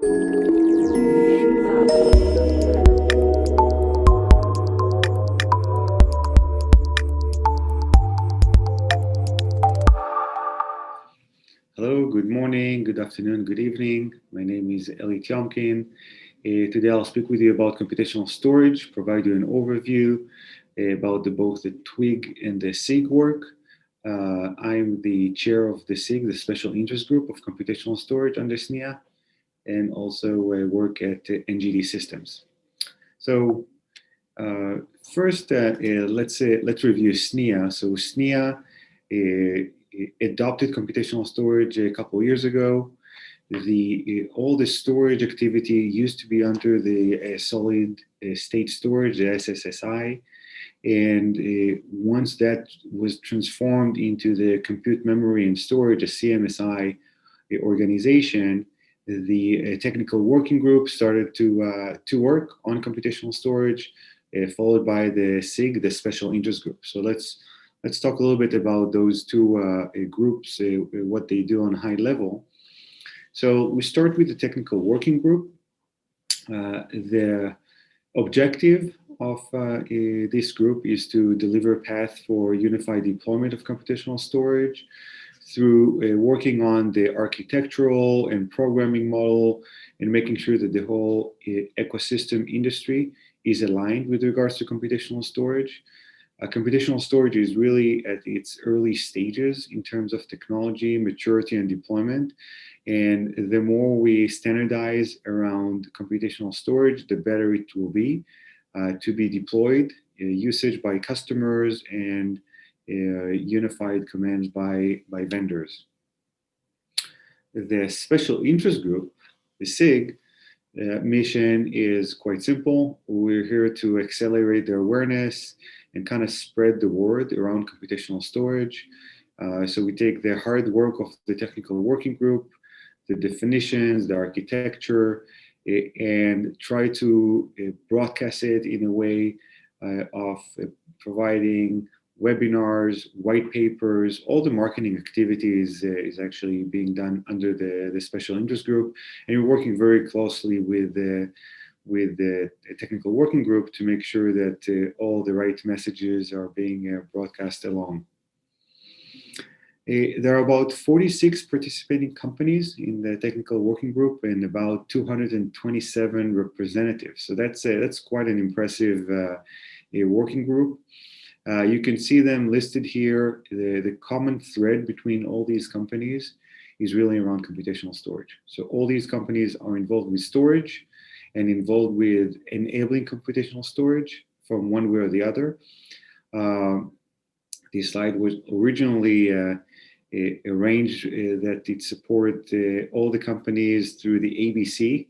Hello, good morning, good afternoon, good evening. My name is Tiomkin. Today I'll speak with you about computational storage, provide you an overview about both the TWG and the SIG work. I'm the chair of the SIG, the Special Interest Group of Computational Storage under SNIA, and also work at NGD Systems. So first, let's review SNIA. So SNIA adopted computational storage a couple of years ago. All the storage activity used to be under the solid state storage, the SSSI, and once that was transformed into the compute memory and storage, a CMSI organization, the technical working group started to work on computational storage, followed by the SIG, the Special Interest Group. So let's talk a little bit about those two groups, what they do on a high level. So we start with the technical working group. The objective of this group is to deliver a path for unified deployment of computational storage through working on the architectural and programming model and making sure that the whole ecosystem industry is aligned with regards to computational storage. Computational storage is really at its early stages in terms of technology, maturity, and deployment. And the more we standardize around computational storage, the better it will be to be deployed, usage by customers, and unified commands by vendors. The Special Interest Group, the SIG, mission is quite simple. We're here to accelerate the awareness and kind of spread the word around computational storage. So we take the hard work of the technical working group, the definitions, the architecture, and try to broadcast it in a way of providing webinars, white papers. All the marketing activities is actually being done under the Special Interest Group, and we're working very closely with the technical working group to make sure that all the right messages are being broadcast along. There are about 46 participating companies in the technical working group and about 227 representatives. So that's quite an impressive working group. You can see them listed here. The common thread between all these companies is really around computational storage. So all these companies are involved with storage and involved with enabling computational storage from one way or the other. This slide was originally arranged that it support all the companies through the ABC,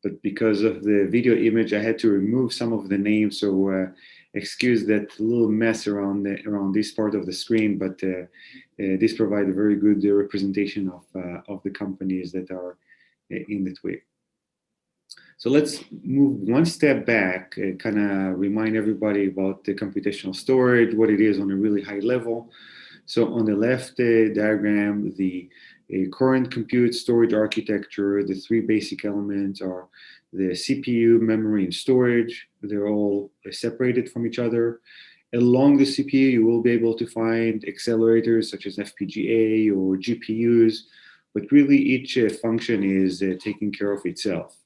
but because of the video image, I had to remove some of the names. So excuse that little mess around this part of the screen, but this provides a very good representation of the companies that are in the TWG. So let's move one step back, kind of remind everybody about the computational storage, what it is on a really high level. So on the left diagram, the current compute storage architecture, the three basic elements are the CPU, memory, and storage. They're all separated from each other. Along the CPU, you will be able to find accelerators such as FPGA or GPUs, but really each function is taking care of itself.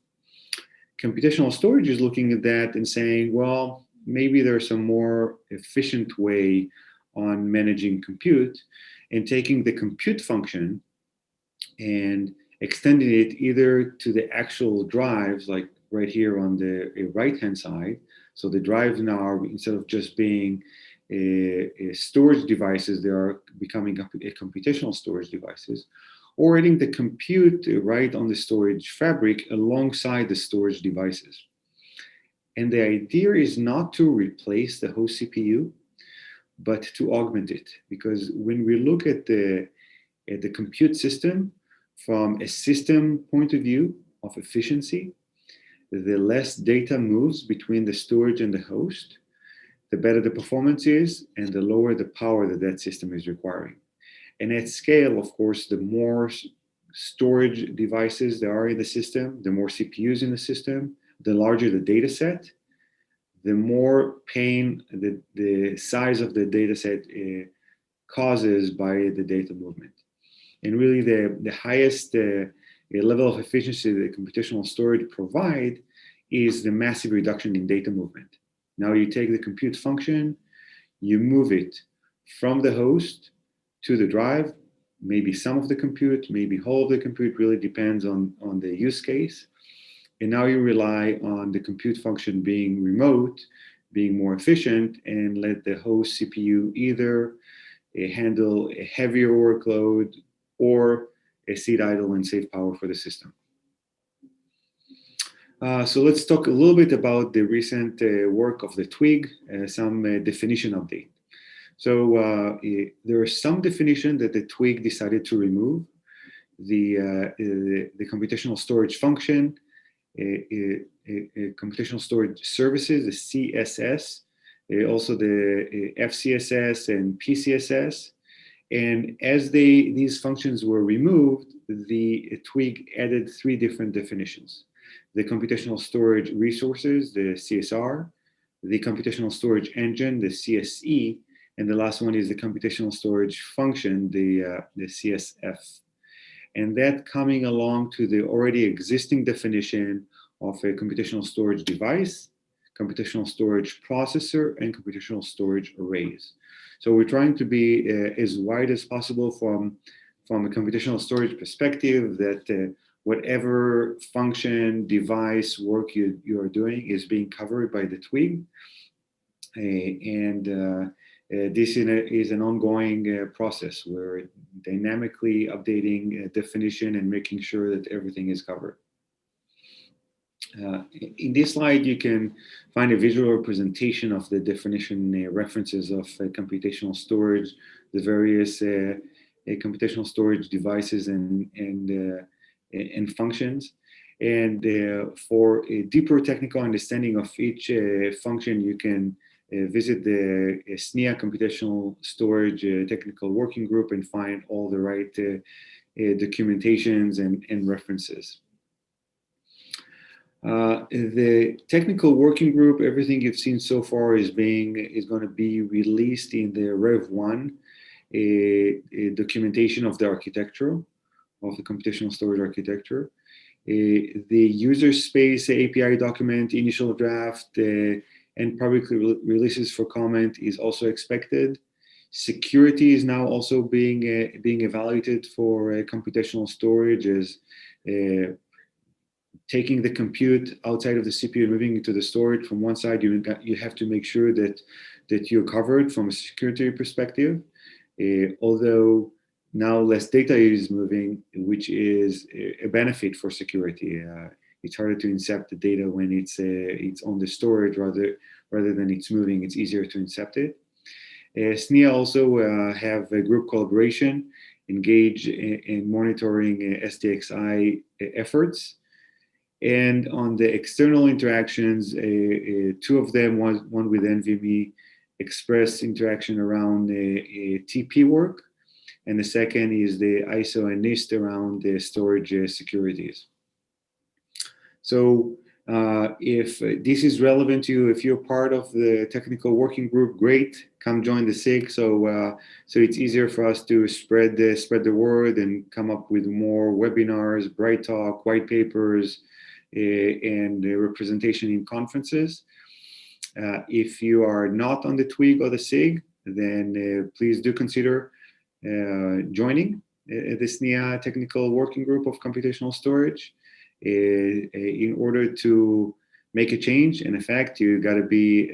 Computational storage is looking at that and saying, well, maybe there's some more efficient way on managing compute, and taking the compute function and extending it either to the actual drives, like right here on the right-hand side. So the drives now are, instead of just being storage devices, they are becoming a computational storage devices, or adding the compute right on the storage fabric alongside the storage devices. And the idea is not to replace the host CPU, but to augment it. Because when we look at the compute system from a system point of view of efficiency, the less data moves between the storage and the host, the better the performance is, and the lower the power that system is requiring. And at scale, of course, the more storage devices there are in the system, the more CPUs in the system, the larger the data set, the more pain the size of the data set causes by the data movement. And really the highest level of efficiency that computational storage provide is the massive reduction in data movement. Now you take the compute function, you move it from the host to the drive, maybe some of the compute, maybe whole of the compute, really depends on the use case. And now you rely on the compute function being remote, being more efficient, and let the host CPU either handle a heavier workload or sit idle and save power for the system. So let's talk a little bit about the recent work of the TWG, some definition update. So there are some definition that the TWG decided to remove. The computational storage function, computational storage services, the CSS, also the FCSS and PCSS. And as these functions were removed, the TWG added 3 different definitions. The computational storage resources, the CSR, the computational storage engine, the CSE, and the last one is the computational storage function, the CSF. And that coming along to the already existing definition of a computational storage device, computational storage processor, and computational storage arrays. So we're trying to be as wide as possible from a computational storage perspective, that whatever function, device, work you are doing is being covered by the TWG. This is an ongoing process. We're dynamically updating definition and making sure that everything is covered. In this slide, you can find a visual representation of the definition references of computational storage, the various computational storage devices and functions. And for a deeper technical understanding of each function, you can visit the SNIA Computational Storage Technical Working Group and find all the right documentations and references. The technical working group, everything you've seen so far is going to be released in the Rev 1, a documentation of the architecture, of the computational storage architecture. The user space API document, initial draft, and public releases for comment is also expected. Security is now also being evaluated for computational storage, as taking the compute outside of the CPU and moving it to the storage. From one side, you have to make sure that you're covered from a security perspective. Although now less data is moving, which is a benefit for security. It's harder to incept the data when it's on the storage rather than it's moving. It's easier to incept it. SNIA also have a group collaboration, engage in monitoring SDXI efforts. And on the external interactions, 2 of them, one with NVMe, express interaction around TP work, and the second is the ISO and NIST around the storage securities. So if this is relevant to you, if you're part of the technical working group, great, come join the SIG. So it's easier for us to spread the word and come up with more webinars, Bright Talk, white papers, and representation in conferences. If you are not on the TWG or the SIG, then please do consider joining the SNIA Technical Working Group of Computational Storage. In order to make a change, in effect, you got to be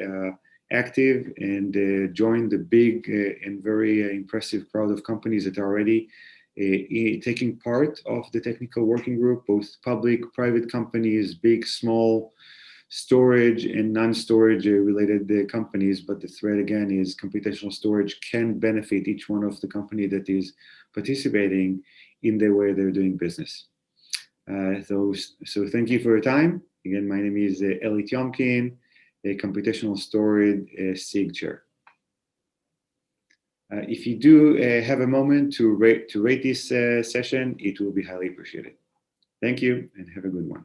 active and join the big and very impressive crowd of companies that are already taking part of the technical working group, both public, private companies, big, small, storage and non-storage related companies. But the thread again is computational storage can benefit each one of the company that is participating in the way they're doing business. So thank you for your time. Again, my name is Eli Tiomkin, a computational storage SIG chair. If you do have a moment to rate this session, it will be highly appreciated. Thank you and have a good one.